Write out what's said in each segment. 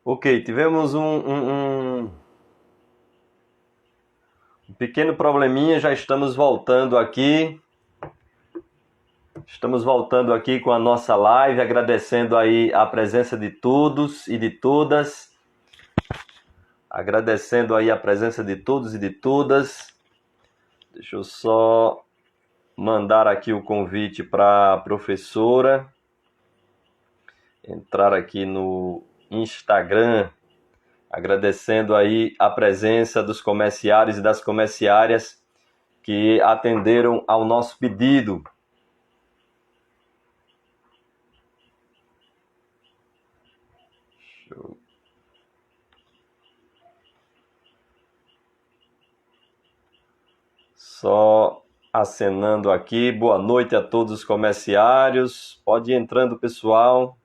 Ok, tivemos um pequeno probleminha, já estamos voltando aqui. Estamos voltando aqui com a nossa live, agradecendo aí a presença de todos e de todas. Agradecendo aí a presença de todos e de todas. Deixa eu só mandar aqui o convite para a professora entrar aqui no Instagram, agradecendo aí a presença dos comerciários e das comerciárias que atenderam ao nosso pedido. Só acenando aqui, boa noite a todos os comerciários. Pode ir entrando, pessoal.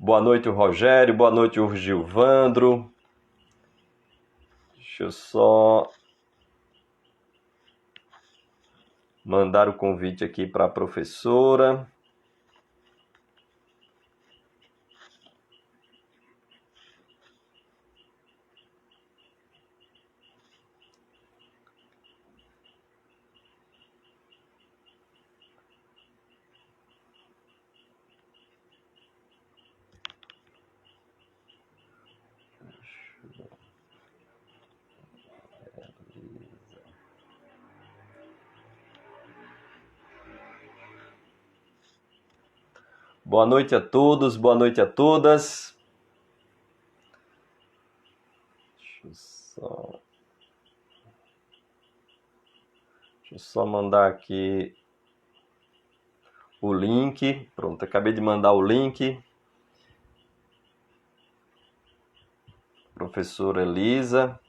Boa noite, o Rogério. Boa noite, o Gilvandro. Deixa eu só mandar o convite aqui para a professora. Boa noite a todos, boa noite a todas. Deixa eu só mandar aqui o link. Pronto, acabei de mandar o link. Professora Elisa.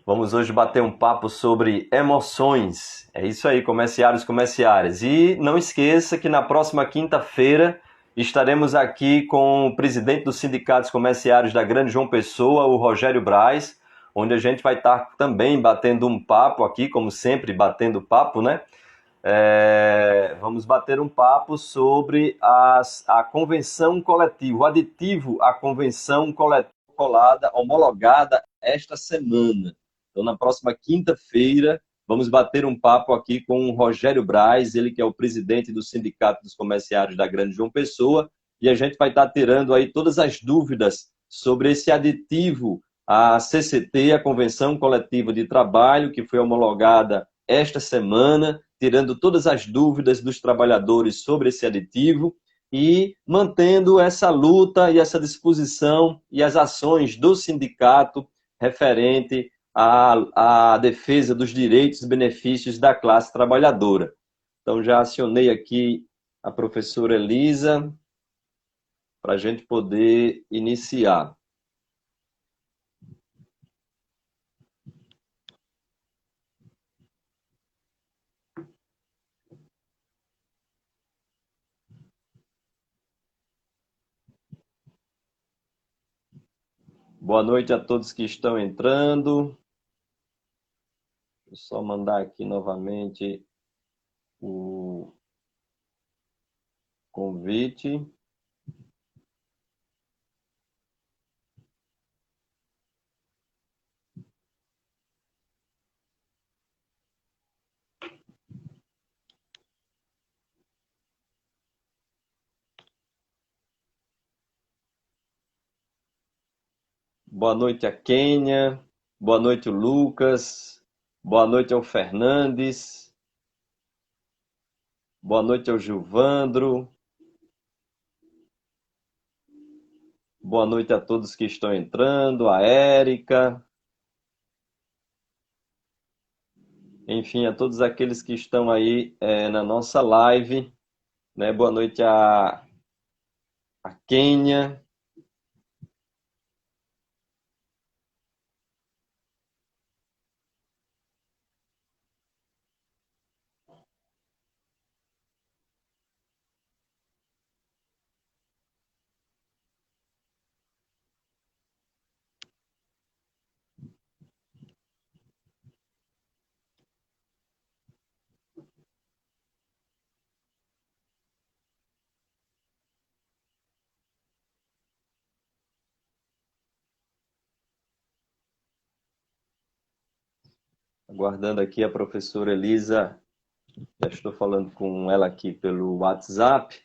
Vamos hoje bater um papo sobre emoções. É isso aí, comerciários, comerciárias. E não esqueça que na próxima quinta-feira estaremos aqui com o presidente dos sindicatos comerciários da Grande João Pessoa, o Rogério Braz, onde a gente vai estar também batendo um papo aqui, como sempre, batendo papo, né? Vamos bater um papo sobre a convenção coletiva, o aditivo à convenção coletiva homologada esta semana. Então, na próxima quinta-feira, vamos bater um papo aqui com o Rogério Braz, ele que é o presidente do Sindicato dos Comerciários da Grande João Pessoa, e a gente vai estar tirando aí todas as dúvidas sobre esse aditivo à CCT, a Convenção Coletiva de Trabalho, que foi homologada esta semana, tirando todas as dúvidas dos trabalhadores sobre esse aditivo e mantendo essa luta e essa disposição e as ações do sindicato referente à defesa dos direitos e benefícios da classe trabalhadora. Então, já acionei aqui a professora Elisa para a gente poder iniciar. Boa noite a todos que estão entrando. Vou só mandar aqui novamente o convite. Boa noite a Kênia. Boa noite, o Lucas. Boa noite ao Fernandes. Boa noite ao Gilvandro. Boa noite a todos que estão entrando, a Érica. Enfim, a todos aqueles que estão aí na nossa live. Né? Boa noite a Kênia. Aguardando aqui a professora Elisa. Já estou falando com ela aqui pelo WhatsApp.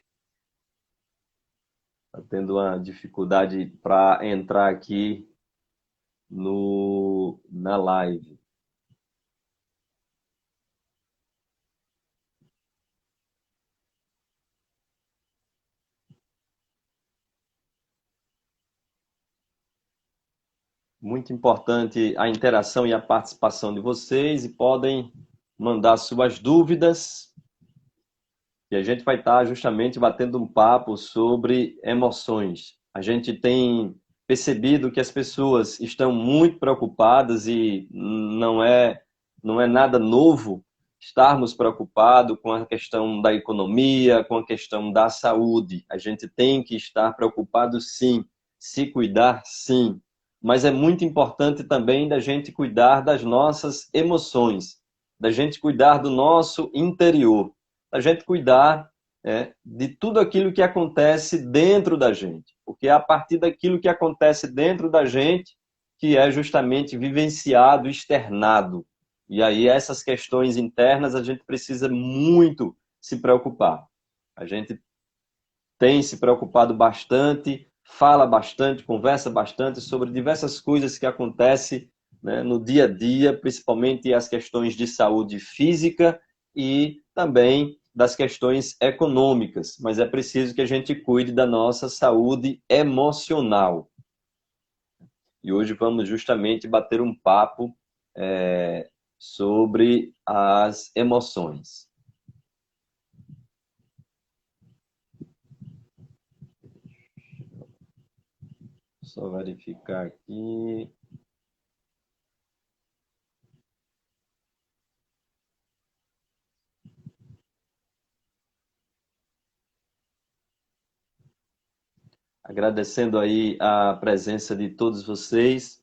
Está tendo uma dificuldade para entrar aqui na live. Muito importante a interação e a participação de vocês, e podem mandar suas dúvidas, e a gente vai estar justamente batendo um papo sobre emoções. A gente tem percebido que as pessoas estão muito preocupadas, e não é nada novo estarmos preocupados com a questão da economia, com a questão da saúde. A gente tem que estar preocupado, sim, se cuidar, sim. Mas é muito importante também da gente cuidar das nossas emoções, da gente cuidar do nosso interior, da gente cuidar de tudo aquilo que acontece dentro da gente. Porque é a partir daquilo que acontece dentro da gente que é justamente vivenciado, externado. E aí essas questões internas a gente precisa muito se preocupar. A gente tem se preocupado bastante, fala bastante, conversa bastante sobre diversas coisas que acontecem, né, no dia a dia, principalmente as questões de saúde física e também das questões econômicas. Mas é preciso que a gente cuide da nossa saúde emocional. E hoje vamos justamente bater um papo sobre as emoções. Só verificar aqui. Agradecendo aí a presença de todos vocês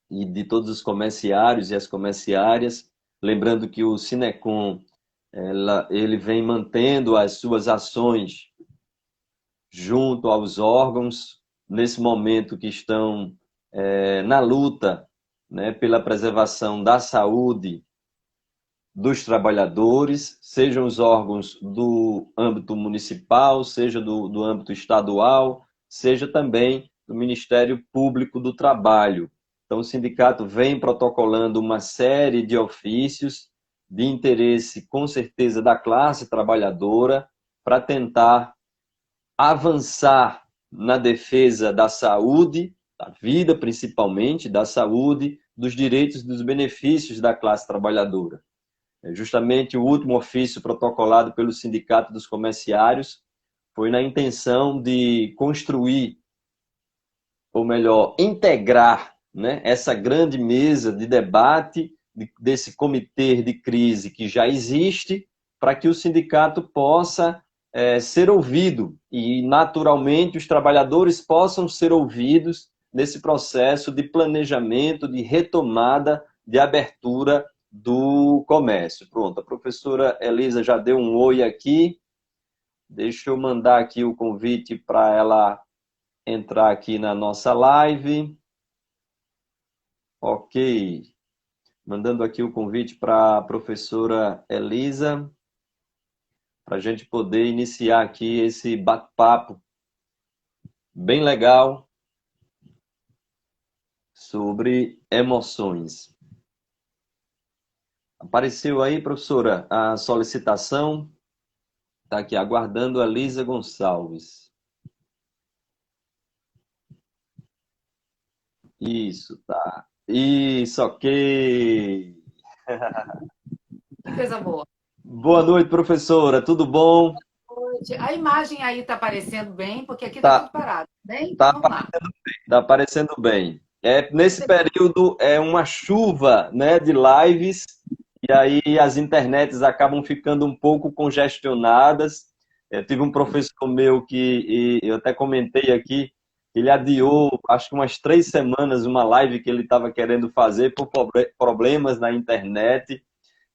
e de todos os comerciários e as comerciárias. Lembrando que o Cinecom, ele vem mantendo as suas ações junto aos órgãos, nesse momento que estão na luta, né, pela preservação da saúde dos trabalhadores, sejam os órgãos do âmbito municipal, seja do âmbito estadual, seja também do Ministério Público do Trabalho. Então, o sindicato vem protocolando uma série de ofícios de interesse, com certeza, da classe trabalhadora, para tentar avançar na defesa da saúde, da vida principalmente, da saúde, dos direitos e dos benefícios da classe trabalhadora. Justamente o último ofício protocolado pelo Sindicato dos Comerciários foi na intenção de construir, ou melhor, integrar, né, essa grande mesa de debate desse comitê de crise que já existe, para que o sindicato possa ser ouvido e, naturalmente, os trabalhadores possam ser ouvidos nesse processo de planejamento, de retomada, de abertura do comércio. Pronto, a professora Elisa já deu um oi aqui. Deixa eu mandar aqui o convite para ela entrar aqui na nossa live. Ok. Mandando aqui o convite para a professora Elisa, para a gente poder iniciar aqui esse bate-papo bem legal sobre emoções. Apareceu aí, professora, a solicitação. Está aqui aguardando a Elisa Gonçalves. Isso, tá. Isso, ok. Que coisa boa. Boa noite, professora. Tudo bom? A imagem aí está aparecendo bem, porque aqui está Tá, tudo parado. Bem, então tá, vamos lá. tá aparecendo bem. Nesse período é uma chuva, né, de lives, e aí as internets acabam ficando um pouco congestionadas. Tive um professor meu que, e eu até comentei aqui, ele adiou, acho que umas 3 semanas, uma live que ele estava querendo fazer por problemas na internet.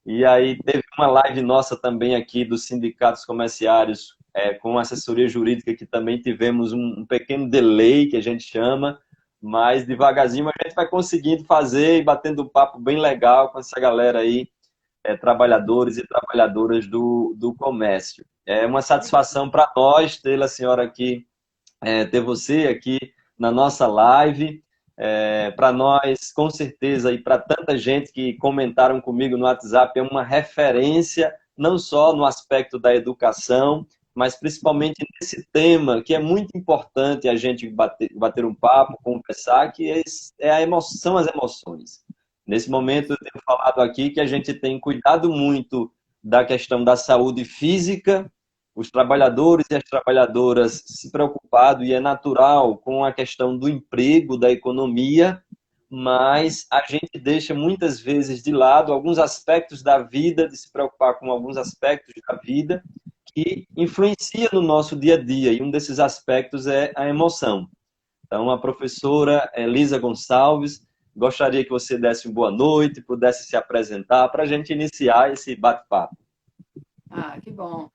E aí teve uma live nossa também aqui dos sindicatos comerciários, com assessoria jurídica, que também tivemos um pequeno delay, que a gente chama, mas devagarzinho a gente vai conseguindo fazer e batendo um papo bem legal com essa galera aí, trabalhadores e trabalhadoras do comércio. É uma satisfação para nós ter a senhora aqui, ter você aqui na nossa live. Para nós, com certeza, e para tanta gente que comentaram comigo no WhatsApp, é uma referência, não só no aspecto da educação, mas principalmente nesse tema, que é muito importante a gente bater um papo, conversar, que é a emoção, são as emoções. Nesse momento, eu tenho falado aqui que a gente tem cuidado muito da questão da saúde física, os trabalhadores e as trabalhadoras se preocupado, e é natural, com a questão do emprego, da economia, mas a gente deixa muitas vezes de lado alguns aspectos da vida, de se preocupar com alguns aspectos da vida que influencia no nosso dia a dia, e um desses aspectos é a emoção. Então, a professora Elisa Gonçalves, gostaria que você desse uma boa noite, pudesse se apresentar para a gente iniciar esse bate-papo. Ah, que bom.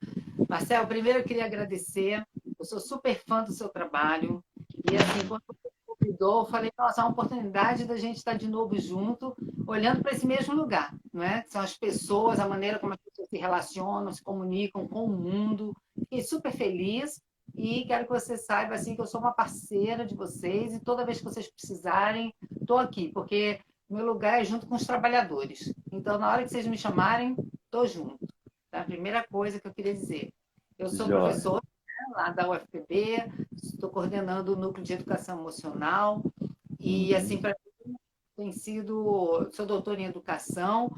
Marcelo, primeiro eu queria agradecer. Eu sou super fã do seu trabalho. E assim, quando você me convidou, eu falei, nossa, é uma oportunidade da gente estar de novo junto, olhando para esse mesmo lugar, não é? São as pessoas, a maneira como as pessoas se relacionam, se comunicam com o mundo. Fiquei super feliz e quero que você saiba assim, que eu sou uma parceira de vocês e toda vez que vocês precisarem, estou aqui, porque meu lugar é junto com os trabalhadores. Então, na hora que vocês me chamarem, estou junto. Tá? A primeira coisa que eu queria dizer. Eu sou Jóia. professora, né, lá da UFPB, estou coordenando o núcleo de educação emocional e assim para mim tem sido, sou doutora em educação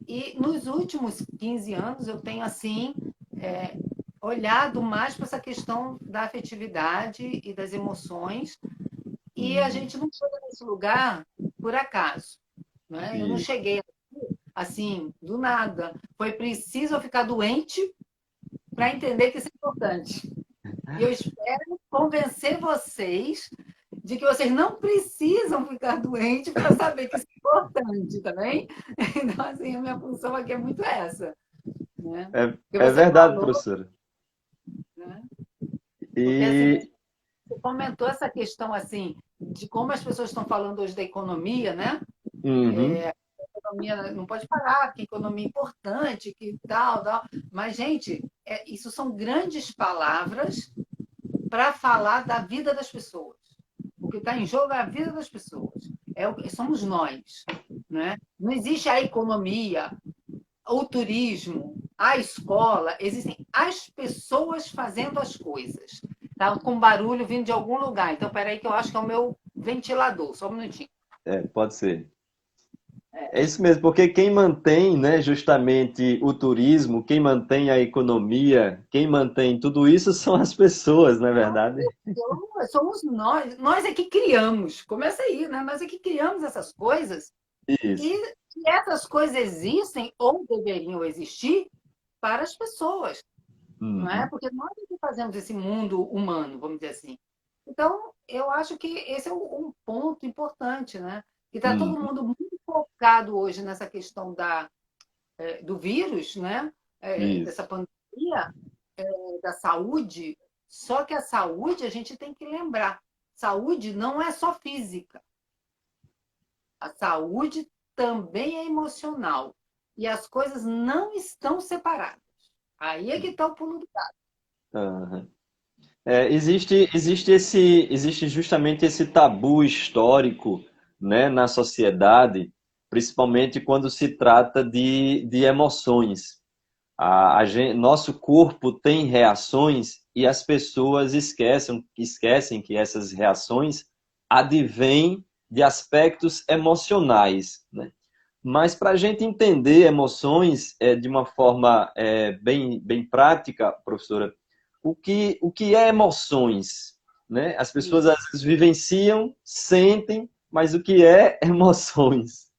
e nos últimos 15 anos eu tenho assim olhado mais para essa questão da afetividade e das emoções e a gente não chega nesse lugar por acaso, né? Eu não cheguei assim do nada. Foi preciso eu ficar doente para entender que isso é importante. E eu espero convencer vocês de que vocês não precisam ficar doentes para saber que isso é importante, tá bem? Então, assim, a minha função aqui é muito essa. Né? Porque É você verdade, falou, professora. né? Porque assim, E você comentou essa questão assim de como as pessoas estão falando hoje da economia, né? uhum, A economia não pode parar, que a economia é importante, que tal, tal. Mas, gente, isso são grandes palavras para falar da vida das pessoas. O que está em jogo é a vida das pessoas. Somos nós. Né? Não existe a economia, o turismo, a escola. Existem as pessoas fazendo as coisas. Tá? Com barulho vindo de algum lugar. Então, peraí que eu acho que é o meu ventilador. Só um minutinho. pode ser. É isso mesmo, porque quem mantém, né, justamente o turismo, quem mantém a economia, quem mantém tudo isso são as pessoas, não é verdade? Somos nós é que criamos. Começa aí, né? Nós é que criamos essas coisas Isso. e essas coisas existem ou deveriam existir para as pessoas, não é? Uhum. Porque nós é que fazemos esse mundo humano, vamos dizer assim. Então, eu acho que esse é um ponto importante, né? Que está todo Uhum. mundo muito focado hoje nessa questão do vírus, né? Dessa Isso. pandemia, da saúde. Só que a saúde, a gente tem que lembrar, saúde não é só física. A saúde também é emocional. E as coisas não estão separadas. Aí é que está o pulo do gato. Aham. Existe justamente esse tabu histórico, né, na sociedade, principalmente quando se trata de emoções. Nosso corpo tem reações e as pessoas esquecem que essas reações advêm de aspectos emocionais, né? Mas para a gente entender emoções de uma forma bem prática, professora, o que é emoções? Né? As pessoas Isso. às vezes vivenciam, sentem, mas o que é emoções?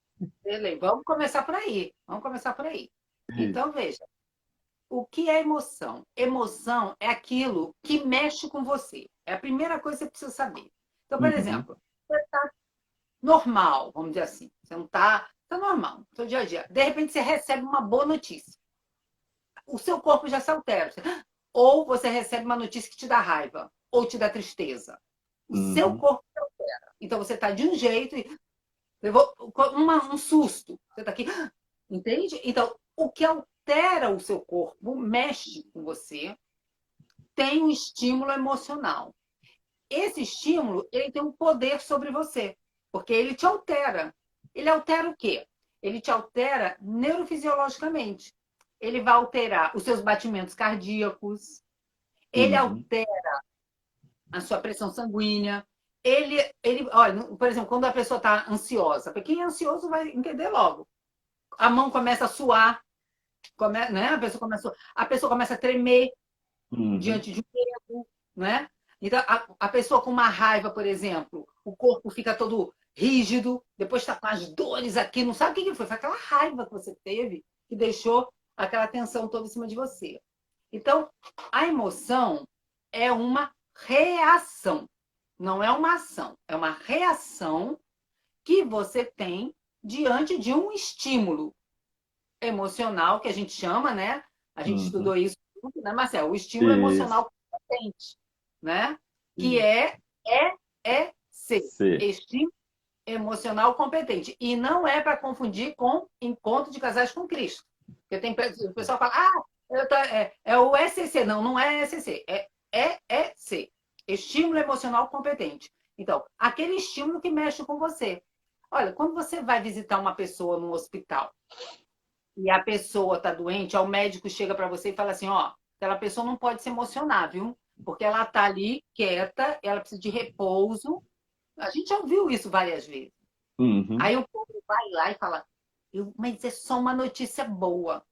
Beleza, vamos começar por aí. Vamos começar por aí. Isso. Então, veja, o que é emoção? Emoção é aquilo que mexe com você. É a primeira coisa que você precisa saber. Então, por Uhum, exemplo, você está normal, vamos dizer assim. Você não está. Está normal, seu dia a dia. De repente, você recebe uma boa notícia. O seu corpo já se altera. Ou você recebe uma notícia que te dá raiva, ou te dá tristeza. O seu uhum, corpo se altera. Então você está de um jeito e levou um susto. Você está aqui, entende? Então, o que altera o seu corpo, mexe com você, tem um estímulo emocional. Esse estímulo, ele tem um poder sobre você, porque ele te altera. Ele altera o quê? Ele te altera neurofisiologicamente. Ele vai alterar os seus batimentos cardíacos, ele Uhum. altera a sua pressão sanguínea. Olha, por exemplo, quando a pessoa está ansiosa, para quem é ansioso vai entender logo. A mão começa a suar, né? A pessoa começa a tremer Uhum. diante de um medo, né? Então, a pessoa com uma raiva, por exemplo, o corpo fica todo rígido, depois está com as dores aqui, não sabe o que foi? Foi aquela raiva que você teve que deixou aquela tensão toda em cima de você. Então, a emoção é uma reação, não é uma ação, é uma reação que você tem diante de um estímulo emocional, que a gente chama, né? A gente Uhum. estudou isso, né, Marcelo? O estímulo Isso. emocional potente, né? Que Isso. é ser. C. Estímulo emocional competente. E não é para confundir com encontro de casais com Cristo. Porque o pessoal fala, é o SCC. Não, não é SCC. É EC. Estímulo emocional competente. Então, aquele estímulo que mexe com você. Olha, quando você vai visitar uma pessoa no hospital e a pessoa está doente, o médico chega para você e fala assim, ó, aquela pessoa não pode se emocionar, viu? Porque ela está ali quieta, ela precisa de repouso. A gente já ouviu isso várias vezes. Uhum. Aí o povo vai lá e fala, mas é só uma notícia boa.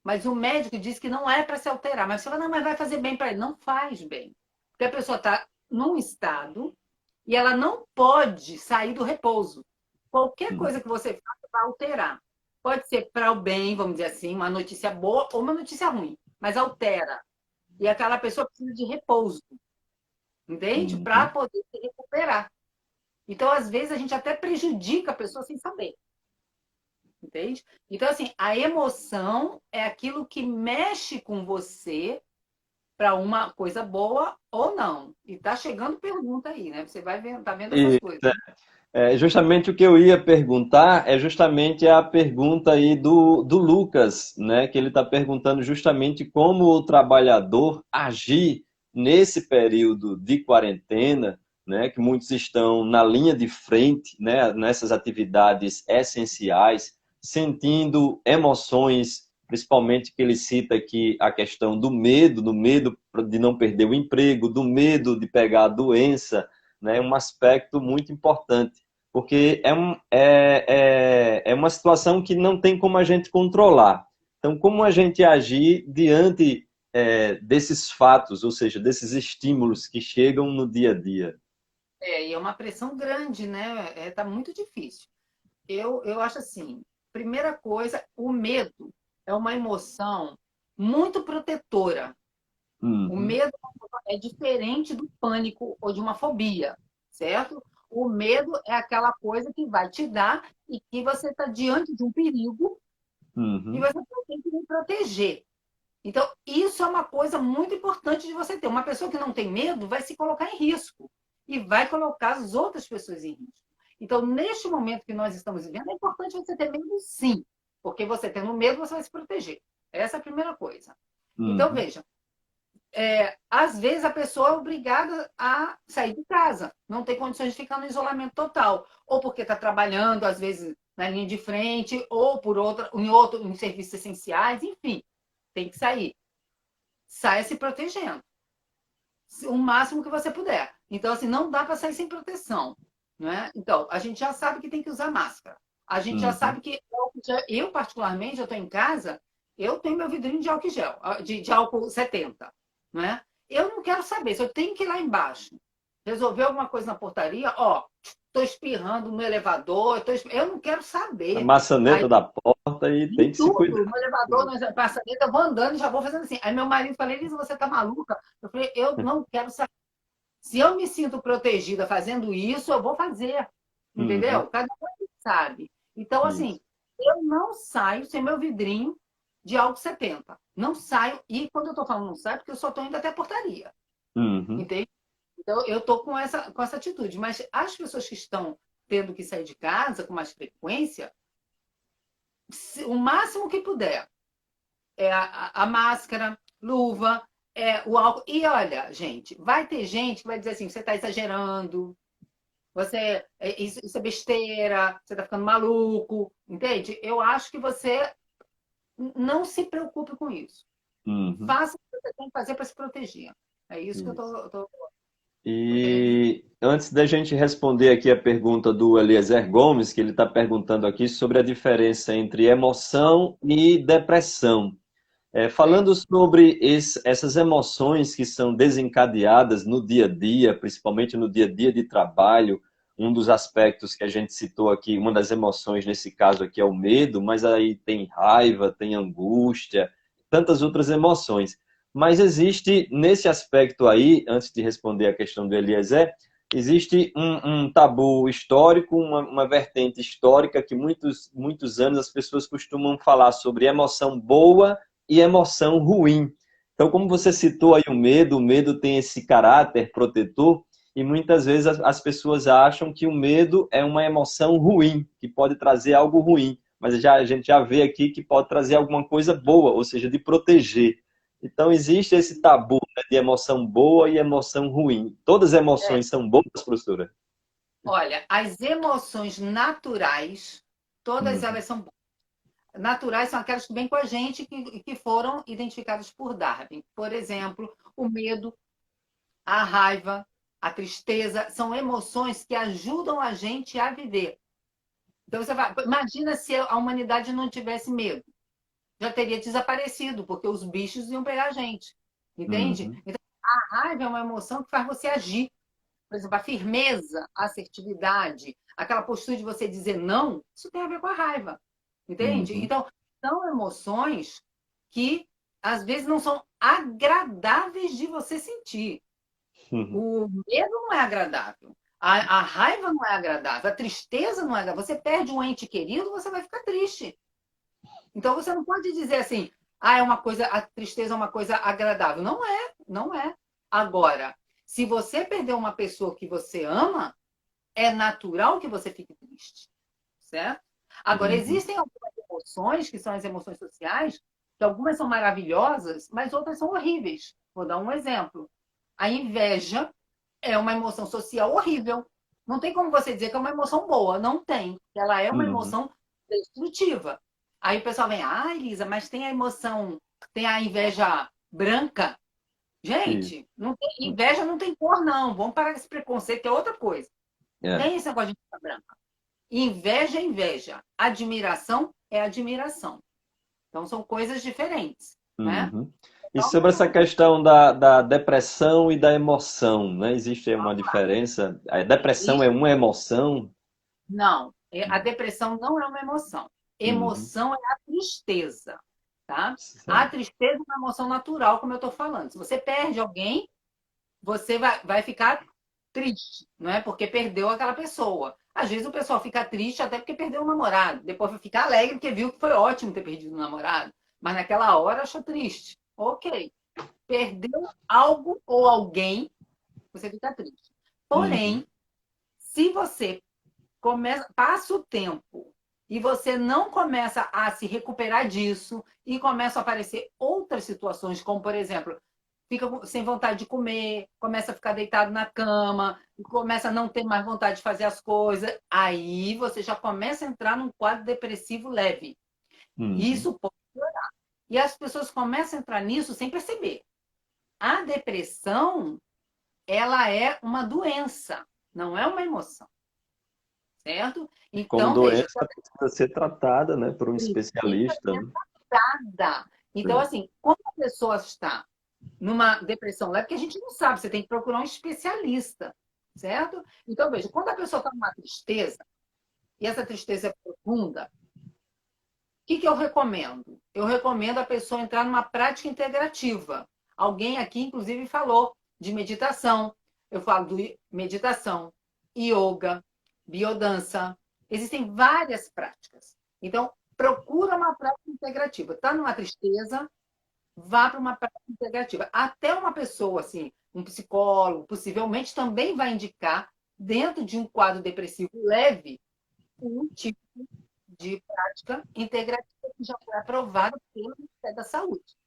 Mas o médico diz que não é para se alterar. Mas você fala, não, mas vai fazer bem para ele. Não faz bem. Porque a pessoa está num estado e ela não pode sair do repouso. Qualquer coisa Uhum. que você faça vai alterar. Pode ser para o bem, vamos dizer assim, uma notícia boa ou uma notícia ruim, mas altera. E aquela pessoa precisa de repouso, entende? Para Uhum. poder se recuperar. Então, às vezes, a gente até prejudica a pessoa sem saber, entende? Então, assim, a emoção é aquilo que mexe com você para uma coisa boa ou não. E tá chegando pergunta aí, né? Você vai vendo, tá vendo essas E coisas. justamente o que eu ia perguntar é justamente a pergunta aí do Lucas, né? Que ele está perguntando justamente como o trabalhador agir nesse período de quarentena, né? Que muitos estão na linha de frente, né? Nessas atividades essenciais, sentindo emoções, principalmente que ele cita aqui a questão do medo de não perder o emprego, do medo de pegar a doença, né? Um aspecto muito importante porque é uma situação que não tem como a gente controlar. Então, como a gente agir diante desses fatos, ou seja, desses estímulos que chegam no dia a dia? E é uma pressão grande, né? Tá muito difícil. Eu acho assim, primeira coisa, o medo é uma emoção muito protetora. O Uhum, medo é diferente do pânico ou de uma fobia, certo? O medo é aquela coisa que vai te dar e que você está diante de um perigo e uhum, você tem que se proteger. Então, isso é uma coisa muito importante de você ter. Uma pessoa que não tem medo vai se colocar em risco e vai colocar as outras pessoas em risco. Então, neste momento que nós estamos vivendo, é importante você ter medo, sim, porque você tendo medo, você vai se proteger. Essa é a primeira coisa. Então, uhum, veja, às vezes a pessoa é obrigada a sair de casa, não tem condições de ficar no isolamento total, ou porque está trabalhando, às vezes, na linha de frente, ou em serviços essenciais, enfim, tem que sair. Saia se protegendo, o máximo que você puder. Então, assim, não dá para sair sem proteção. Né? Então, a gente já sabe que tem que usar máscara. A gente já uhum. sabe que eu, particularmente, eu estou em casa, eu tenho meu vidrinho de álcool gel, de álcool 70. Né? Eu não quero saber, se eu tenho que ir lá embaixo resolver alguma coisa na portaria, ó, estou espirrando no elevador, eu não quero A saber. Aí maçaneta da porta e em tem que se tudo, cuidar. no elevador, na passadeira, eu vou andando e já vou fazendo assim. Aí meu marido falou, Elisa, você tá maluca? Eu falei, eu não quero saber. Se eu me sinto protegida fazendo isso, eu vou fazer. Uhum, Entendeu? Cada um sabe. Então, assim, isso. eu não saio sem meu vidrinho de álcool 70. Não saio. E quando eu tô falando não saio, é porque eu só tô indo até a portaria. Uhum, Entende? Então, eu estou com essa atitude. Mas as pessoas que estão tendo que sair de casa com mais frequência, o máximo que puder, é a máscara, luva, o álcool. E olha, gente, vai ter gente que vai dizer assim, você está exagerando, isso é besteira, você está ficando maluco, entende? Eu acho que você não se preocupe com isso. Uhum. Faça o que você tem que fazer para se proteger. É isso que eu Isso. estou querendo dizer. E antes da gente responder aqui a pergunta do Eliezer Gomes, que ele está perguntando aqui sobre a diferença entre emoção e depressão. É. Falando sobre essas emoções que são desencadeadas no dia a dia, principalmente no dia a dia de trabalho, um dos aspectos que a gente citou aqui, uma das emoções nesse caso aqui é o medo, mas aí tem raiva, tem angústia, tantas outras emoções. Mas existe, nesse aspecto aí, antes de responder a questão do Eliezer, existe um tabu histórico, uma vertente histórica que muitos anos as pessoas costumam falar sobre emoção boa e emoção ruim. Então, como você citou aí o medo tem esse caráter protetor e muitas vezes as pessoas acham que o medo é uma emoção ruim, que pode trazer algo ruim, mas a gente já vê aqui que pode trazer alguma coisa boa, ou seja, de proteger. Então, existe esse tabu, né, de emoção boa e emoção ruim. Todas as É. emoções são boas, professora? Olha, as emoções naturais, todas Uhum, elas são naturais, são aquelas que vêm com a gente que foram identificadas por Darwin. Por exemplo, o medo, a raiva, a tristeza, são emoções que ajudam a gente a viver. Então, você vai, imagina se a humanidade não tivesse medo. Já teria desaparecido, porque os bichos iam pegar a gente. Entende? uhum, Então, a raiva é uma emoção que faz você agir. Por exemplo, a firmeza, a assertividade, aquela postura de você dizer não, isso tem a ver com a raiva. Entende? uhum, Então, são emoções que às vezes não são agradáveis de você sentir. uhum, O medo não é agradável. A raiva não é agradável. A tristeza não é agradável. Você perde um ente querido, você vai ficar triste. Então, você não pode dizer assim, é uma coisa, a tristeza é uma coisa agradável. Não é, não é. Agora, se você perder uma pessoa que você ama, é natural que você fique triste, certo? Agora, uhum, existem algumas emoções, que são as emoções sociais, que algumas são maravilhosas, mas outras são horríveis. Vou dar um exemplo. A inveja é uma emoção social horrível. Não tem como você dizer que é uma emoção boa. Não tem. Ela é uma uhum, emoção destrutiva. Aí o pessoal vem, Elisa, mas tem a emoção, tem a inveja branca. isso. Gente, inveja não tem cor, não. Vamos parar com esse preconceito, que é outra coisa. Não É. tem esse negócio de inveja branca. Inveja é inveja. Admiração é admiração. Então, são coisas diferentes, né? Uhum. E Então, sobre essa questão da depressão e da emoção, né? Existe uma diferença? A depressão é existe. uma emoção? Não, a depressão não é uma emoção. Uhum. Emoção é a tristeza, tá? A Certo. tristeza é uma emoção natural, como eu estou falando. Se você perde alguém, você vai ficar triste, não é? Porque perdeu aquela pessoa. Às vezes o pessoal fica triste até porque perdeu o namorado. Depois vai ficar alegre porque viu que foi ótimo ter perdido o namorado. Mas naquela hora achou triste. Ok. Perdeu algo ou alguém, você fica triste. Uhum. Porém, se você passa o tempo e você não começa a se recuperar disso e começam a aparecer outras situações, como por exemplo, fica sem vontade de comer, começa a ficar deitado na cama, começa a não ter mais vontade de fazer as coisas, aí você já começa a entrar num quadro depressivo leve. Uhum. Isso pode piorar. E as pessoas começam a entrar nisso sem perceber. A depressão, ela é uma doença, não é uma emoção, certo? Como Então, veja, doença precisa ser tratada, né, por um precisa especialista, ser né? tratada. Então, É. assim, quando a pessoa está numa depressão leve, porque a gente não sabe, você tem que procurar um especialista, certo? Então, veja, quando a pessoa está numa tristeza, e essa tristeza é profunda, o que eu recomendo? Eu recomendo a pessoa entrar numa prática integrativa. Alguém aqui, inclusive, falou de meditação. Eu falo de meditação, yoga, biodança. Existem várias práticas. Então, procura uma prática integrativa. Está numa tristeza, vá para uma prática integrativa. Até uma pessoa, assim, um psicólogo, possivelmente também vai indicar, dentro de um quadro depressivo leve, um tipo de prática integrativa que já foi aprovada pelo Ministério da Saúde.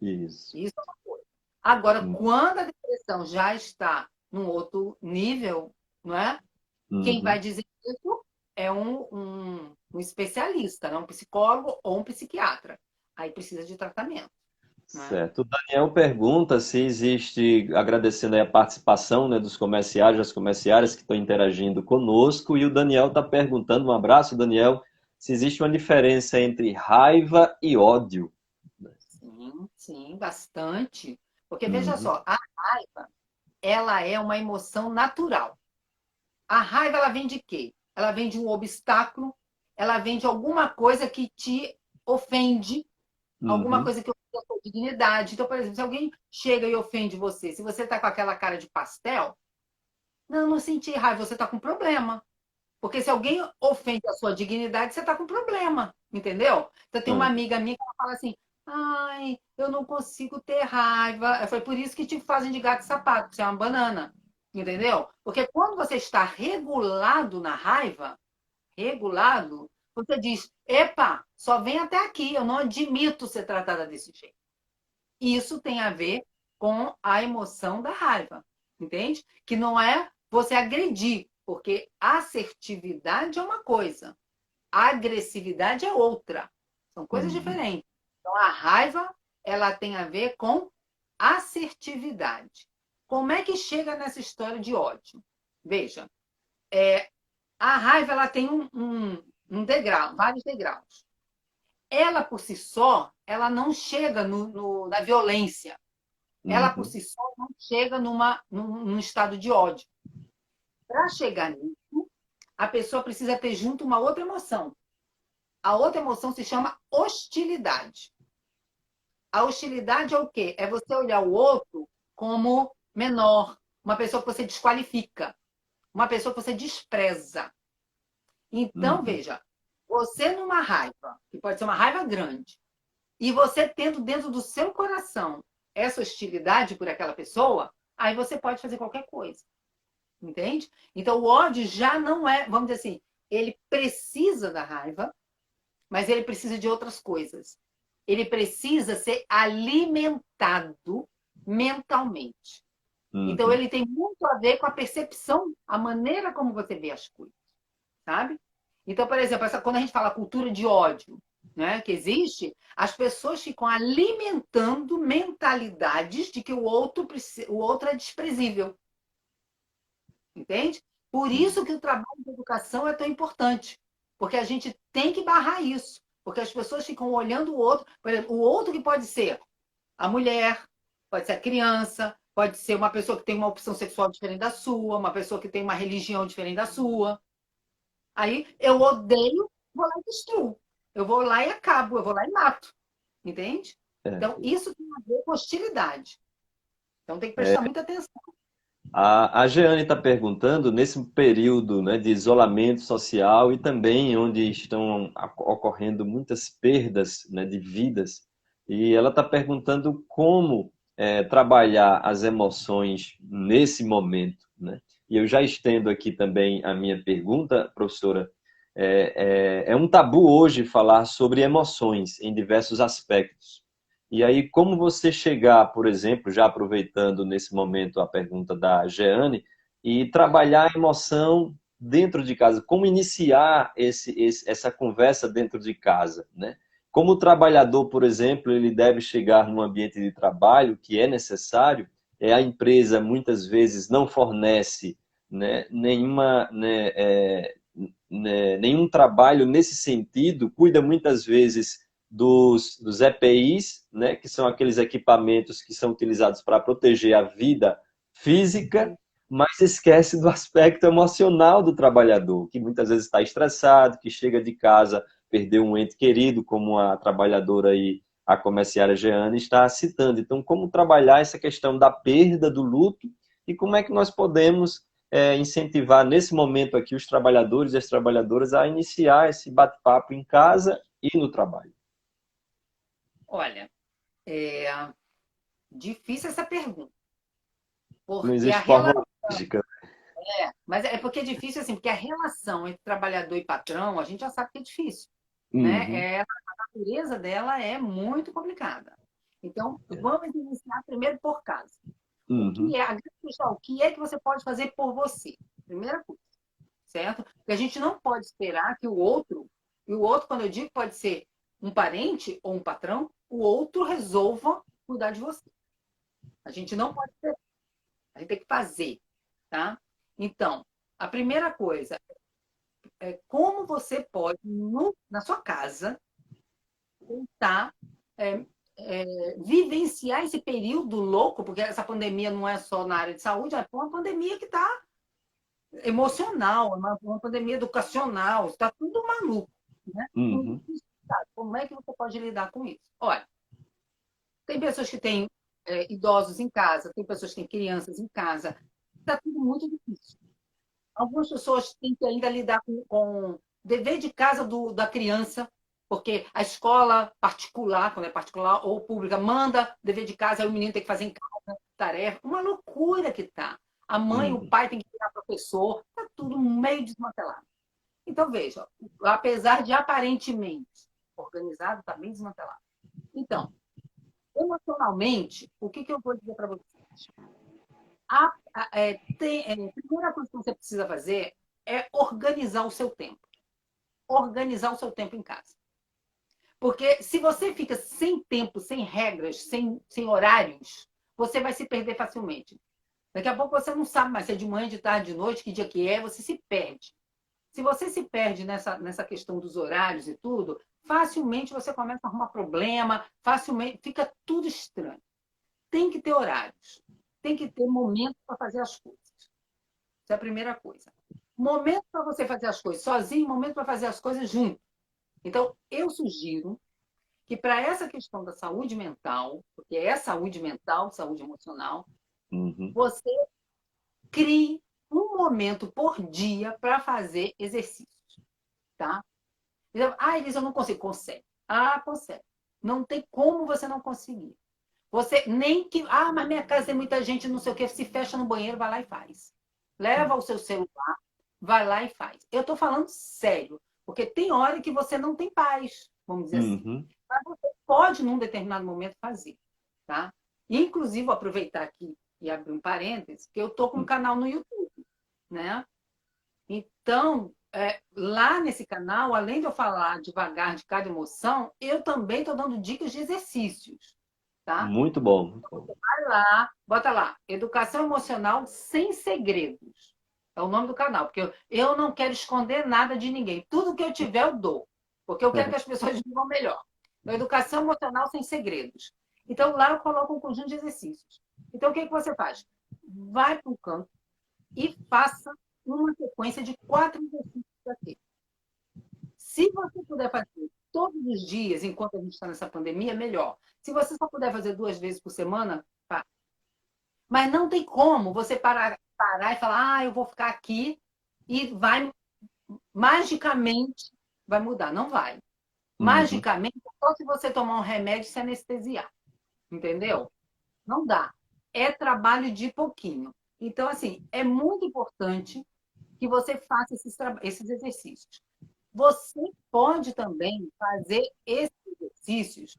Isso. Isso é uma coisa. Agora, Uhum. quando a depressão já está num outro nível, não é? Quem vai dizer isso é um especialista, né? Um psicólogo ou um psiquiatra. Aí precisa de tratamento, não é? Certo. O Daniel pergunta se existe, agradecendo aí a participação, né, dos comerciários, das comerciárias que estão interagindo conosco, e o Daniel está perguntando, um abraço, Daniel, se existe uma diferença entre raiva e ódio. Sim, sim, bastante. Porque veja Uhum, só, a raiva, ela é uma emoção natural. A raiva, ela vem de quê? Ela vem de um obstáculo, ela vem de alguma coisa que te ofende, alguma uhum, coisa que ofende a sua dignidade. Então, por exemplo, se alguém chega e ofende você, se você está com aquela cara de pastel, não senti raiva, você está com problema. Porque se alguém ofende a sua dignidade, você está com problema, entendeu? Então, tem uma uhum, amiga minha que ela fala assim, ai, eu não consigo ter raiva. Foi por isso que te fazem de gato e sapato, você é uma banana, entendeu? Porque quando você está regulado na raiva, regulado, você diz, epa, só vem até aqui, eu não admito ser tratada desse jeito. Isso tem a ver com a emoção da raiva, entende? Que não é você agredir, porque assertividade é uma coisa, agressividade é outra. São coisas uhum, diferentes. Então, a raiva, ela tem a ver com assertividade. Como é que chega nessa história de ódio? Veja, a raiva ela tem um degrau, vários degraus. Ela, por si só, ela não chega na violência. Ela, por uhum, si só, não chega num estado de ódio. Para chegar nisso, a pessoa precisa ter junto uma outra emoção. A outra emoção se chama hostilidade. A hostilidade é o quê? É você olhar o outro como menor, uma pessoa que você desqualifica, uma pessoa que você despreza. Então, uhum, veja, você numa raiva, que pode ser uma raiva grande, e você tendo dentro do seu coração essa hostilidade por aquela pessoa, aí você pode fazer qualquer coisa. Entende? Então, o ódio já não é, vamos dizer assim, ele precisa da raiva, mas ele precisa de outras coisas. Ele precisa ser alimentado mentalmente. Então, uhum. ele tem muito a ver com a percepção, a maneira como você vê as coisas, sabe? Então, por exemplo, quando a gente fala cultura de ódio, né, que existe, as pessoas ficam alimentando mentalidades de que o outro é desprezível. Entende? Por isso que o trabalho de educação é tão importante, porque a gente tem que barrar isso, porque as pessoas ficam olhando o outro, por exemplo, o outro que pode ser a mulher, pode ser a criança, pode ser uma pessoa que tem uma opção sexual diferente da sua, uma pessoa que tem uma religião diferente da sua. Aí eu odeio, vou lá e destruo. Eu vou lá e acabo, eu vou lá e mato. Entende? Então, É. isso tem a ver com hostilidade. Então, tem que prestar muita atenção. A Jeane está perguntando, nesse período, né, de isolamento social e também onde estão ocorrendo muitas perdas, né, de vidas, e ela está perguntando como trabalhar as emoções nesse momento, né? E eu já estendo aqui também a minha pergunta, professora. É um tabu hoje falar sobre emoções em diversos aspectos. E aí, como você chegar, por exemplo, já aproveitando nesse momento a pergunta da Jeane, e trabalhar a emoção dentro de casa, como iniciar essa conversa dentro de casa, né? Como o trabalhador, por exemplo, ele deve chegar num ambiente de trabalho que é necessário, a empresa muitas vezes não fornece, né, nenhum trabalho nesse sentido, cuida muitas vezes dos EPIs, né, que são aqueles equipamentos que são utilizados para proteger a vida física, mas esquece do aspecto emocional do trabalhador, que muitas vezes está estressado, que chega de casa, perdeu um ente querido, como a trabalhadora aí, a comerciária Jeane, está citando. Então, como trabalhar essa questão da perda, do luto, e como é que nós podemos incentivar nesse momento aqui os trabalhadores e as trabalhadoras a iniciar esse bate-papo em casa e no trabalho. Olha, é difícil essa pergunta. Não Porque a existe relação, forma mágica. mas é porque é difícil assim, porque a relação entre trabalhador e patrão, a gente já sabe que é difícil, né? Uhum. A natureza dela é muito complicada. Então, vamos iniciar primeiro por casa. O que Uhum. é a grande questão? O que é que você pode fazer por você? Primeira coisa, certo? Porque a gente não pode esperar que o outro, e o outro, quando eu digo pode ser um parente ou um patrão, o outro resolva cuidar de você. A gente não pode esperar, a gente tem que fazer, tá? Então, a primeira coisa é como você pode, na sua casa, tentar é, vivenciar esse período louco, porque essa pandemia não é só na área de saúde, é uma pandemia que está emocional, é uma pandemia educacional, está tudo maluco, né? Uhum. Como é que você pode lidar com isso? Olha, tem pessoas que têm idosos em casa, tem pessoas que têm crianças em casa, está tudo muito difícil. Algumas pessoas têm que ainda lidar com dever de casa da criança, porque a escola particular, quando é particular ou pública, manda dever de casa, aí o menino tem que fazer em casa, tarefa. Uma loucura que tá. A mãe, o Uhum. pai tem que virar professor, está tudo meio desmantelado. Então, veja, apesar de aparentemente organizado, está bem desmantelado. Então, emocionalmente, o que eu vou dizer para vocês? A primeira coisa que você precisa fazer é organizar o seu tempo. Organizar o seu tempo em casa. Porque se você fica sem tempo, sem regras, sem horários, você vai se perder facilmente. Daqui a pouco você não sabe mais se é de manhã, de tarde, de noite, que dia que é, você se perde. Se você se perde nessa questão dos horários e tudo, facilmente você começa a arrumar problema, facilmente fica tudo estranho. Tem que ter horários, tem que ter momento para fazer as coisas. Isso é a primeira coisa. Momento para você fazer as coisas sozinho, momento para fazer as coisas junto. Então, eu sugiro que para essa questão da saúde mental, porque é saúde mental, saúde emocional, Uhum. você crie um momento por dia para fazer exercícios, tá? Então, Elisa, eu não consigo. Consegue. Consegue. Não tem como você não conseguir. Você nem que. Mas minha casa tem muita gente, não sei o quê. Se fecha no banheiro, vai lá e faz. Leva o seu celular, vai lá e faz. Eu estou falando sério, porque tem hora que você não tem paz, vamos dizer assim. Uhum. Mas você pode, num determinado momento, fazer. Tá? Inclusive, vou aproveitar aqui e abrir um parênteses, que eu estou com um canal no YouTube. Né? Então, lá nesse canal, além de eu falar devagar de cada emoção, eu também estou dando dicas de exercícios. Tá? Muito bom, muito bom. Vai lá, bota lá, Educação Emocional Sem Segredos. É o nome do canal, porque eu não quero esconder nada de ninguém. Tudo que eu tiver, eu dou. Porque eu quero que as pessoas vivam melhor. Então, Educação Emocional Sem Segredos. Então, lá eu coloco um conjunto de exercícios. Então, o que você faz? Vai para um canto e faça uma sequência de 4 exercícios aqui. Se você puder fazer todos os dias, enquanto a gente está nessa pandemia, melhor. Se você só puder fazer 2 vezes por semana, tá. Mas não tem como você parar e falar, eu vou ficar aqui e magicamente, vai mudar. Não vai. Uhum. Magicamente, só se você tomar um remédio e se anestesiar. Entendeu? Não dá. É trabalho de pouquinho. Então, assim, é muito importante que você faça esses exercícios. Você pode também fazer esses exercícios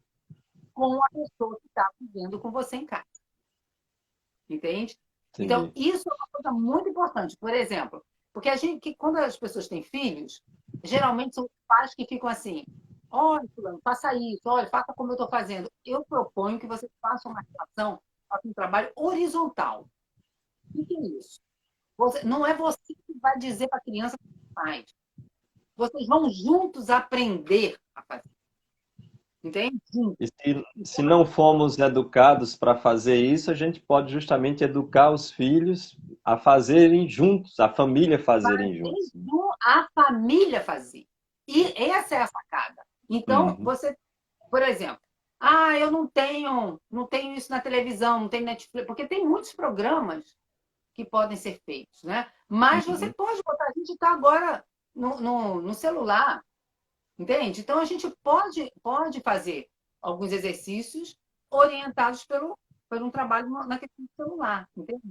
com a pessoa que está vivendo com você em casa. Entende? Então, Entendi. isso é uma coisa muito importante. Por exemplo, porque quando as pessoas têm filhos, geralmente são os pais que ficam assim: olha, fulano, faça isso, olha, faça como eu estou fazendo. Eu proponho que você faça uma relação, faça um trabalho horizontal. O que é isso? Não é você que vai dizer para a criança o que faz. Vocês vão juntos aprender a fazer. Entende? E se não formos educados para fazer isso, a gente pode justamente educar os filhos a fazerem juntos, a família fazerem juntos. A família fazer. E essa é a sacada. Então, Uhum. por exemplo, eu não tenho isso na televisão, não tem Netflix, porque tem muitos programas que podem ser feitos, né? Mas você Uhum. pode botar, a gente está agora no celular, entende? Então a gente pode fazer alguns exercícios orientados por um trabalho na questão do celular, entende?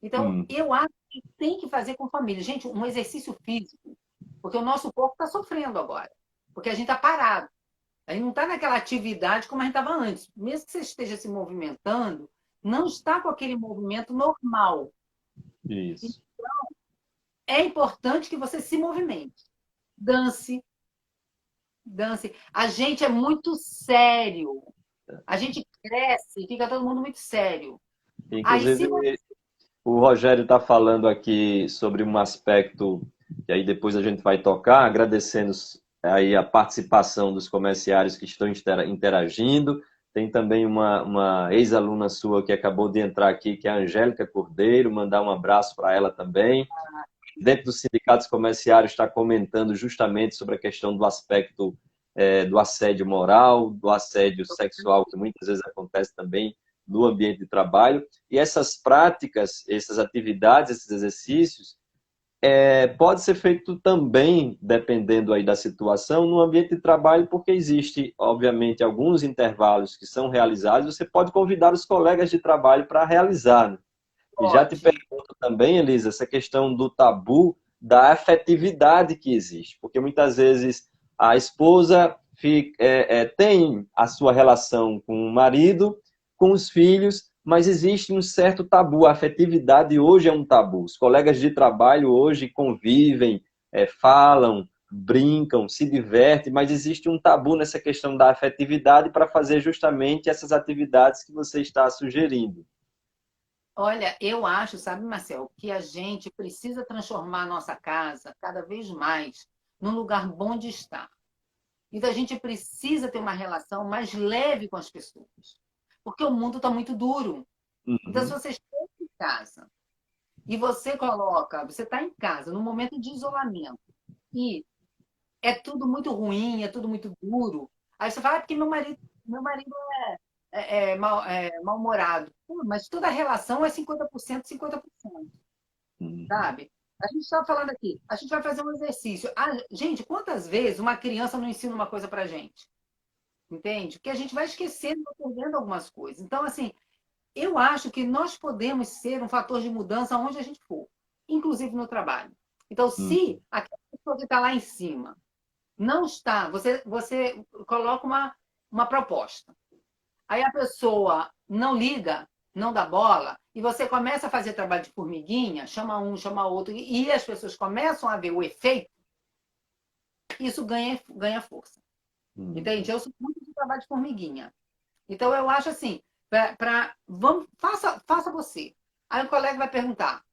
Então, Hum, eu acho que tem que fazer com família. Gente, um exercício físico, porque o nosso corpo está sofrendo agora, porque a gente está parado. A gente não está naquela atividade como a gente estava antes. Mesmo que você esteja se movimentando, não está com aquele movimento normal. isso. É importante que você se movimente. Dance, dance. A gente é muito sério. A gente cresce, fica todo mundo muito sério. Aí, se você... Inclusive, o Rogério está falando aqui sobre um aspecto, e aí depois a gente vai tocar, agradecendo aí a participação dos comerciários que estão interagindo. Tem também uma ex-aluna sua que acabou de entrar aqui, que é a Angélica Cordeiro, mandar um abraço para ela também. Dentro dos sindicatos comerciários está comentando justamente sobre a questão do aspecto do assédio moral, do assédio sexual, que muitas vezes acontece também no ambiente de trabalho. E essas práticas, essas atividades, esses exercícios, pode ser feito também, dependendo aí da situação, no ambiente de trabalho, porque existe, obviamente, alguns intervalos que são realizados, você pode convidar os colegas de trabalho para realizar, né? E já te pode. pergunto também, Elisa, essa questão do tabu da afetividade que existe, porque muitas vezes a esposa tem a sua relação com o marido, com os filhos, mas existe um certo tabu. A afetividade hoje é um tabu. Os colegas de trabalho hoje convivem, falam, brincam, se divertem, mas existe um tabu nessa questão da afetividade para fazer justamente essas atividades que você está sugerindo. Olha, eu acho, sabe, Marcel, que a gente precisa transformar a nossa casa cada vez mais num lugar bom de estar. Então, a gente precisa ter uma relação mais leve com as pessoas, porque o mundo está muito duro. Então, se Uhum, você chega em casa e você coloca, você está em casa, num momento de isolamento, e é tudo muito ruim, é tudo muito duro, aí você fala, ah, porque meu marido é mal-humorado. Pô, mas toda relação é 50%, 50%, uhum. sabe? A gente está falando aqui, a gente vai fazer um exercício. Ah, gente, quantas vezes uma criança não ensina uma coisa para gente? Entende? Porque a gente vai esquecendo, vai perdendo algumas coisas. Então, assim, eu acho que nós podemos ser um fator de mudança onde a gente for, inclusive no trabalho. Então, Hum. se aquela pessoa que está lá em cima não está, você coloca uma proposta. Aí a pessoa não liga, não dá bola, e você começa a fazer trabalho de formiguinha, chama um, chama outro, e as pessoas começam a ver o efeito, isso ganha força. Entende? Uhum. Eu sou muito de trabalho de formiguinha. Então, eu acho assim, faça você. Aí o colega vai perguntar,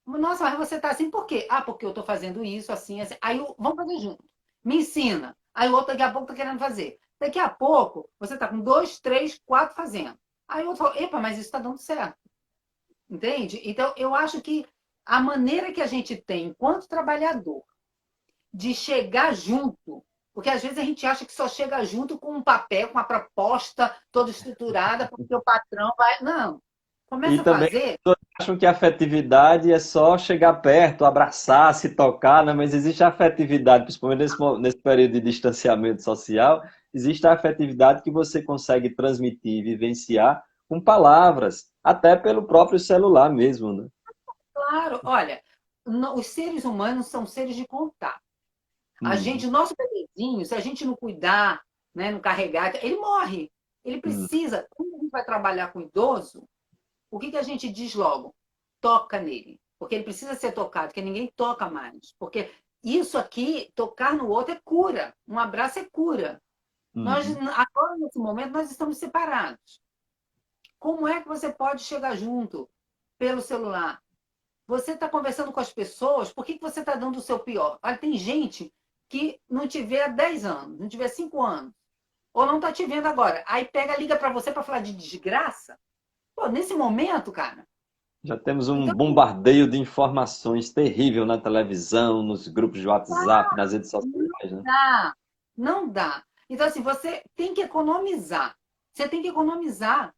nossa, mas você está assim por quê? Ah, porque eu estou fazendo isso, assim, assim. Aí, vamos fazer junto. Me ensina. Aí o outro daqui a pouco está querendo fazer. Daqui a pouco, você está com 2, 3, 4 fazendo. Aí o outro fala, epa, mas isso está dando certo. Entende? Então, eu acho que a maneira que a gente tem, enquanto trabalhador, de chegar junto, porque às vezes a gente acha que só chega junto com um papel, com uma proposta toda estruturada, porque o patrão vai. Não. E Começa a também fazer. acham que a afetividade é só chegar perto, abraçar, se tocar, né? Mas existe a afetividade, principalmente nesse período de distanciamento social, existe a afetividade que você consegue transmitir e vivenciar com palavras, até pelo próprio celular mesmo, né? Claro, olha, os seres humanos são seres de contato. A Uhum, gente, o nosso bebezinho, se a gente não cuidar, né, não carregar, ele morre. Ele uhum, precisa. Quando a gente vai trabalhar com idoso, o que a gente diz logo? Toca nele. Porque ele precisa ser tocado, porque ninguém toca mais. Porque isso aqui, tocar no outro é cura. Um abraço é cura. Nós, uhum. agora, nesse momento, nós estamos separados. Como é que você pode chegar junto pelo celular? Você está conversando com as pessoas, por que você está dando o seu pior? Olha, tem gente que não te vê há 10 anos, não te vê há 5 anos, ou não está te vendo agora. Aí pega, liga para você para falar de desgraça. Pô, nesse momento, cara. Já temos um Então, bombardeio de informações terrível na televisão, nos grupos de WhatsApp, nas redes não sociais, né? dá. Não dá. Então, assim, você tem que economizar. Você tem que economizar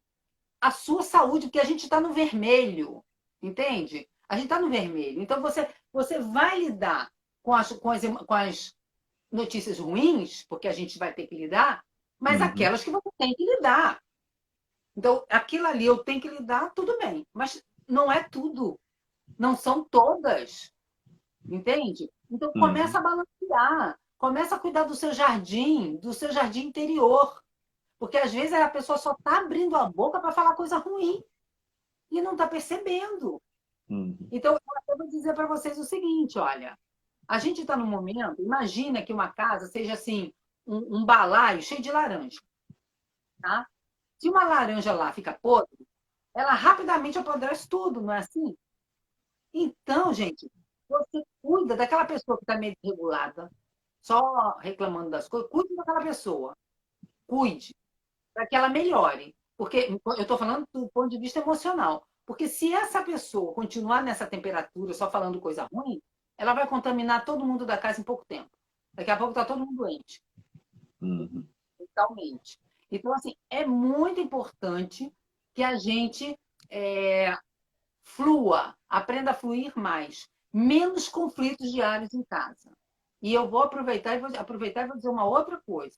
a sua saúde, porque a gente está no vermelho, entende? A gente está no vermelho. Então, você vai lidar com as notícias ruins, porque a gente vai ter que lidar, mas Uhum. aquelas que você tem que lidar. Então, aquilo ali eu tenho que lidar, tudo bem. Mas não é tudo. Não são todas. Entende? Então começa a Uhum. balancear. Começa a cuidar do seu jardim interior. Porque às vezes a pessoa só está abrindo a boca para falar coisa ruim e não está percebendo. Uhum. Então, eu vou dizer para vocês o seguinte: olha, a gente está num momento, imagina que uma casa seja assim, um balaio cheio de laranja. Tá? Se uma laranja lá fica podre, ela rapidamente apodrece tudo, não é assim? Então, gente, você cuida daquela pessoa que está meio desregulada, só reclamando das coisas, cuide daquela pessoa. Cuide, para que ela melhore. Porque eu estou falando do ponto de vista emocional. Porque se essa pessoa continuar nessa temperatura, só falando coisa ruim, ela vai contaminar todo mundo da casa em pouco tempo. Daqui a pouco está todo mundo doente, Uhum. mentalmente. Então, assim, é muito importante que a gente é, flua, aprenda a fluir mais. Menos conflitos diários em casa. E eu vou aproveitar e vou dizer uma outra coisa.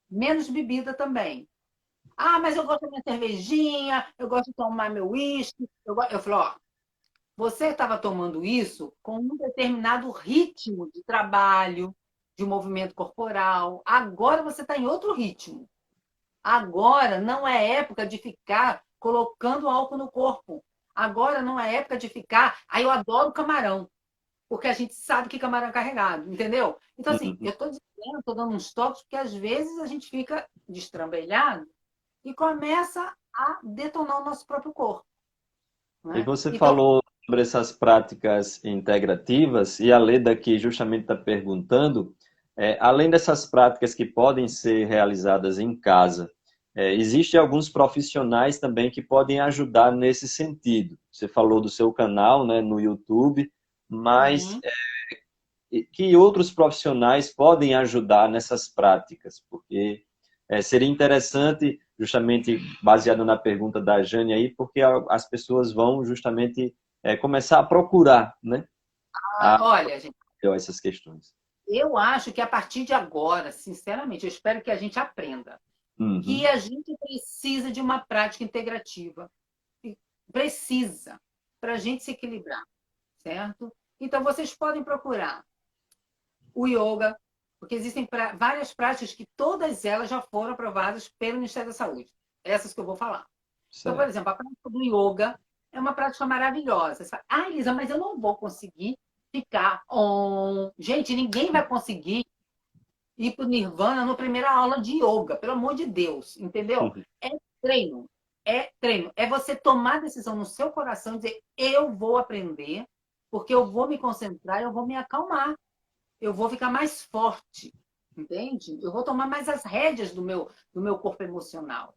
Menos bebida também. Ah, mas eu gosto da minha cervejinha, eu gosto de tomar meu uísque. Eu falo, ó, você estava tomando isso com um determinado ritmo de trabalho, de movimento corporal. Agora você está em outro ritmo. Agora não é época de ficar colocando álcool no corpo. Agora não é época de ficar. Ah, eu adoro camarão, porque a gente sabe que camarão é carregado, entendeu? Então, assim, eu Uhum. estou dizendo, estou dando uns toques, porque às vezes a gente fica destrambelhado e começa a detonar o nosso próprio corpo. E Né? você Então, falou sobre essas práticas integrativas, e a Leda aqui justamente está perguntando, além dessas práticas que podem ser realizadas em casa, existem alguns profissionais também que podem ajudar nesse sentido. Você falou do seu canal, né, no YouTube, mas uhum. que outros profissionais podem ajudar nessas práticas? Porque seria interessante, justamente baseado na pergunta da Jane aí, porque as pessoas vão justamente começar a procurar, né, a Olha, gente, essas questões. eu acho que a partir de agora, sinceramente, eu espero que a gente aprenda que Uhum. a gente precisa de uma prática integrativa. Precisa, para a gente se equilibrar, certo? Então, vocês podem procurar o yoga, porque existem várias práticas que todas elas já foram aprovadas pelo Ministério da Saúde. Essas que eu vou falar. Então, por Certo. exemplo, a prática do yoga é uma prática maravilhosa. Você fala, ah, Elisa, mas eu não vou conseguir ficar on. Gente, ninguém vai conseguir ir para o Nirvana na primeira aula de yoga, pelo amor de Deus, entendeu? Uhum. É treino. É treino. É você tomar a decisão no seu coração e dizer, eu vou aprender, porque eu vou me concentrar, eu vou me acalmar, eu vou ficar mais forte, entende? Eu vou tomar mais as rédeas do meu corpo emocional.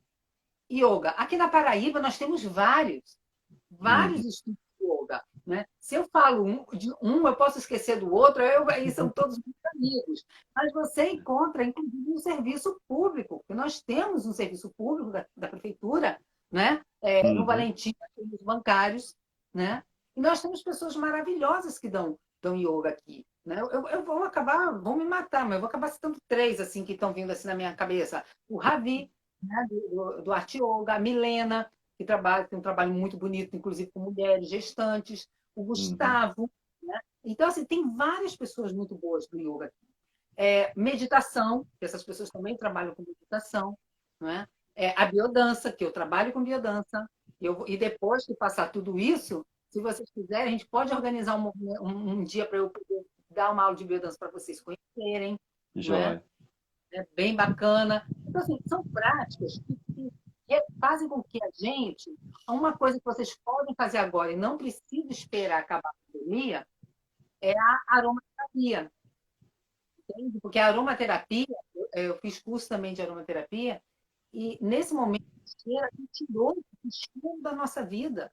Yoga. Aqui na Paraíba nós temos vários Uhum. estudos de yoga. Né? Se eu falo de um, eu posso esquecer do outro, aí são todos meus amigos. Mas você encontra, inclusive, um serviço público, porque nós temos um serviço público da prefeitura, né? No Uhum. Valentim, temos bancários, né? E nós temos pessoas maravilhosas que dão yoga aqui. Né? Eu vou me matar, mas eu vou acabar citando três assim que estão vindo assim na minha cabeça. O Ravi, né? do Arte Yoga, a Milena, que tem um trabalho muito bonito, inclusive com mulheres gestantes, o Uhum. Gustavo. Né? Então, assim, tem várias pessoas muito boas do yoga. Meditação, que essas pessoas também trabalham com meditação. Não é? A biodança, que eu trabalho com biodança. E depois que passar tudo isso, se vocês quiserem, a gente pode organizar um dia para eu poder dar uma aula de biodança para vocês conhecerem. Não é? Joia. É bem bacana. Então, assim, são práticas que fazem com que a gente. Uma coisa que vocês podem fazer agora e não precisa esperar acabar a pandemia é a aromaterapia. Entende? Porque a aromaterapia, eu fiz curso também de aromaterapia, e nesse momento a gente tirou o cheiro da nossa vida.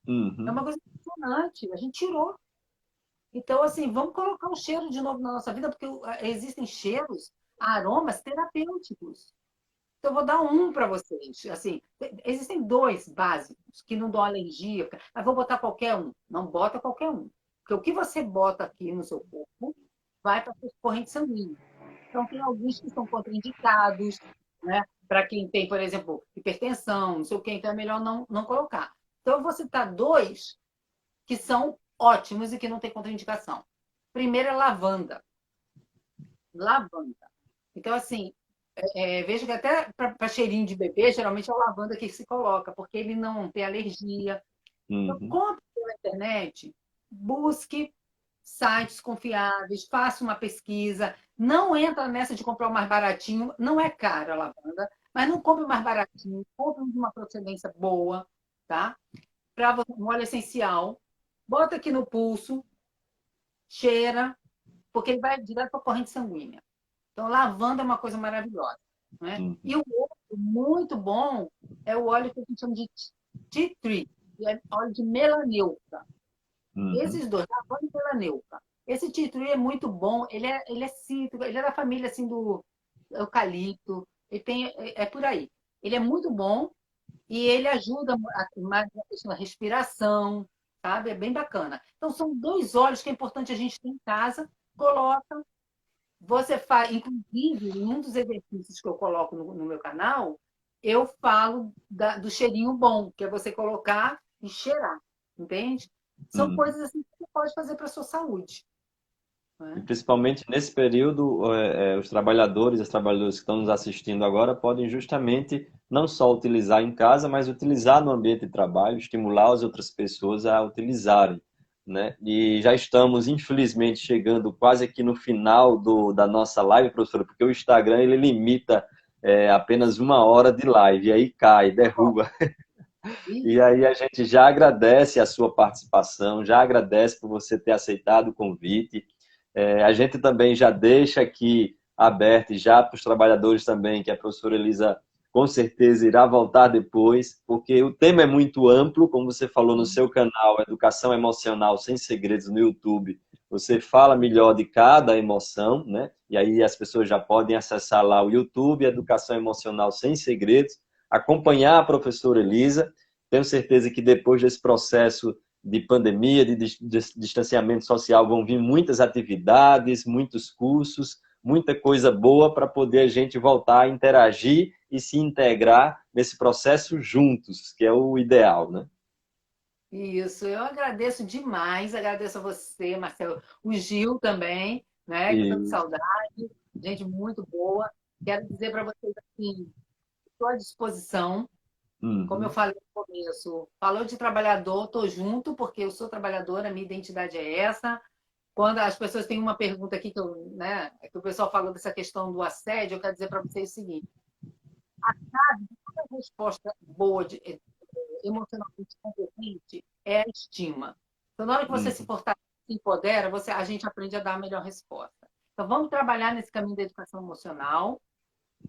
É Uhum. uma coisa impressionante, a gente tirou. Então, assim, vamos colocar o cheiro de novo na nossa vida, porque existem cheiros, aromas terapêuticos. Então, eu vou dar um para vocês. Assim, existem dois básicos que não dão alergia. Mas vou botar qualquer um. Não bota qualquer um. Porque o que você bota aqui no seu corpo vai para a sua corrente sanguínea. Então, tem alguns que são contraindicados, né? Para quem tem, por exemplo, hipertensão, não sei o quê, então é melhor não colocar. Então, eu vou citar dois que são ótimos e que não tem contraindicação. Primeiro é lavanda. Lavanda. Então, assim, vejo que até para cheirinho de bebê, geralmente é o lavanda que se coloca, porque ele não tem alergia. Então, Uhum. compre pela internet, busque sites confiáveis, faça uma pesquisa. Não entra nessa de comprar o mais baratinho, não é caro a lavanda, mas não compre o mais baratinho, compre um de uma procedência boa, tá? Para um óleo essencial, bota aqui no pulso, cheira, porque ele vai direto para a corrente sanguínea. Então, lavanda é uma coisa maravilhosa, né? Uhum. E o outro muito bom é o óleo que a gente chama de tea tree, que é óleo de melaneuca. Uhum. Esses dois, lavanda e melaneuca. Esse tea tree é muito bom, ele é cítrico, ele é da família assim do eucalipto, ele tem, por aí. Ele é muito bom e ele ajuda mais na questão da respiração, sabe? É bem bacana. Então, são dois óleos que é importante a gente ter em casa, coloca. Você faz, inclusive, em um dos exercícios que eu coloco no meu canal, eu falo do cheirinho bom, que é você colocar e cheirar, entende? São Uhum. coisas assim que você pode fazer para a sua saúde. E Né? principalmente nesse período, os trabalhadores, as trabalhadoras que estão nos assistindo agora podem justamente não só utilizar em casa, mas utilizar no ambiente de trabalho, estimular as outras pessoas a utilizarem, né? E já estamos, infelizmente, chegando quase aqui no final da nossa live, professora, porque o Instagram ele limita apenas 1 hora de live, e aí cai, derruba. E aí a gente já agradece a sua participação, já agradece por você ter aceitado o convite. A gente também já deixa aqui aberto, e já para os trabalhadores também, que a professora Elisa com certeza irá voltar depois, porque o tema é muito amplo, como você falou no seu canal, Educação Emocional Sem Segredos no YouTube, você fala melhor de cada emoção, né? E aí as pessoas já podem acessar lá o YouTube, Educação Emocional Sem Segredos, acompanhar a professora Elisa. Tenho certeza que depois desse processo de pandemia, de distanciamento social, vão vir muitas atividades, muitos cursos, muita coisa boa para poder a gente voltar a interagir e se integrar nesse processo juntos, que é o ideal, né? Isso, eu agradeço demais, agradeço a você, Marcelo, o Gil também, né? Que eu estou com E, saudade, gente muito boa. Quero dizer para vocês assim, estou à disposição. Como eu uhum, falei no começo, falou de trabalhador, estou junto, porque eu sou trabalhadora, minha identidade é essa. Quando as pessoas têm uma pergunta aqui, que o pessoal falou dessa questão do assédio, eu quero dizer para vocês o seguinte: a resposta boa, emocionalmente competente, é a estima. Então, na hora que você se uhum. fortalece, se empodera, a gente aprende a dar a melhor resposta. Então, vamos trabalhar nesse caminho da educação emocional,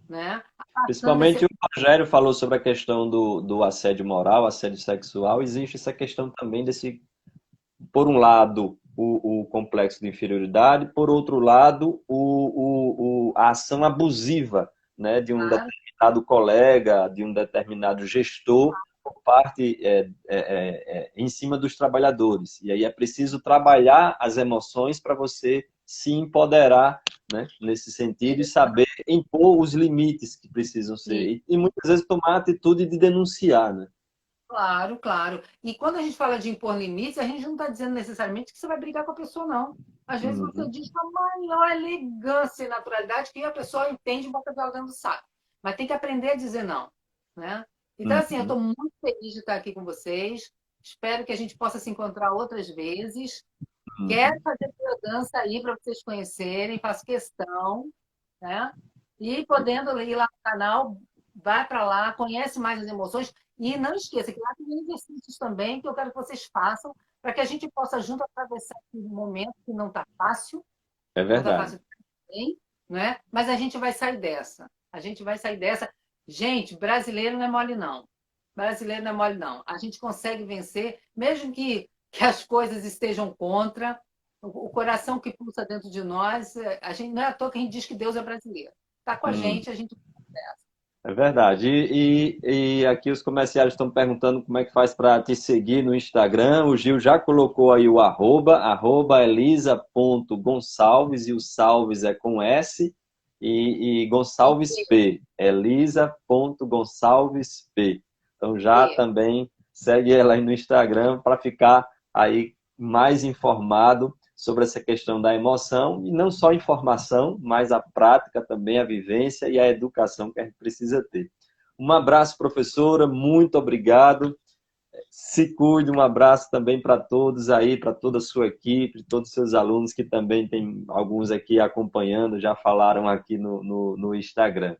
né? Passando Principalmente esse. o Rogério falou sobre a questão do assédio moral, assédio sexual. Existe essa questão também desse, por um lado, o complexo de inferioridade, por outro lado, a ação abusiva, né, de um Claro, determinado colega, de um determinado gestor, por parte em cima dos trabalhadores. E aí é preciso trabalhar as emoções para você se empoderar, né, nesse sentido e saber impor os limites que precisam ser. e, E muitas vezes tomar a atitude de denunciar, né? claro, claro. E quando a gente fala de impor limites, a gente não está dizendo necessariamente que você vai brigar com a pessoa, não. Às vezes você Uhum, diz com a maior elegância e naturalidade que a pessoa entende e bota ela dentro do saco. Mas tem que aprender a dizer não, né? Então, assim, eu uhum, estou muito feliz de estar aqui com vocês. Espero que a gente possa se encontrar outras vezes. Quero uhum. fazer dança aí para vocês conhecerem, faço questão, né? E podendo ir lá no canal, vai para lá, conhece mais as emoções. E não esqueça que lá tem exercícios também que eu quero que vocês façam para que a gente possa junto atravessar esse momento que É não está verdade. fácil também, né? Mas a gente vai sair dessa. A gente vai sair dessa. Gente, brasileiro não é mole, não. Brasileiro não é mole, não. A gente consegue vencer, mesmo que as coisas estejam contra, o coração que pulsa dentro de nós, a gente, não é à toa que a gente diz que Deus é brasileiro. Está com Hum. a gente dessa. É verdade. E aqui os comerciários estão perguntando como é que faz para te seguir no Instagram. O Gil já colocou aí o arroba elisa.gonçalves, e o Salves é com S, e Gonçalves P. Elisa.gonçalves P. Então já também segue ela aí no Instagram para ficar aí mais informado sobre essa questão da emoção, e não só informação, mas a prática também, a vivência e a educação que a gente precisa ter. Um abraço, professora, muito obrigado. Se cuide, um abraço também para todos aí, para toda a sua equipe, todos os seus alunos, que também tem alguns aqui acompanhando, já falaram aqui no Instagram.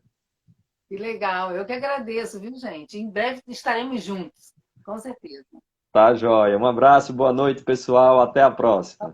Que legal, eu que agradeço, viu, gente? Em breve estaremos juntos, com certeza. Tá, joia. Um abraço, boa noite, pessoal. Até a próxima.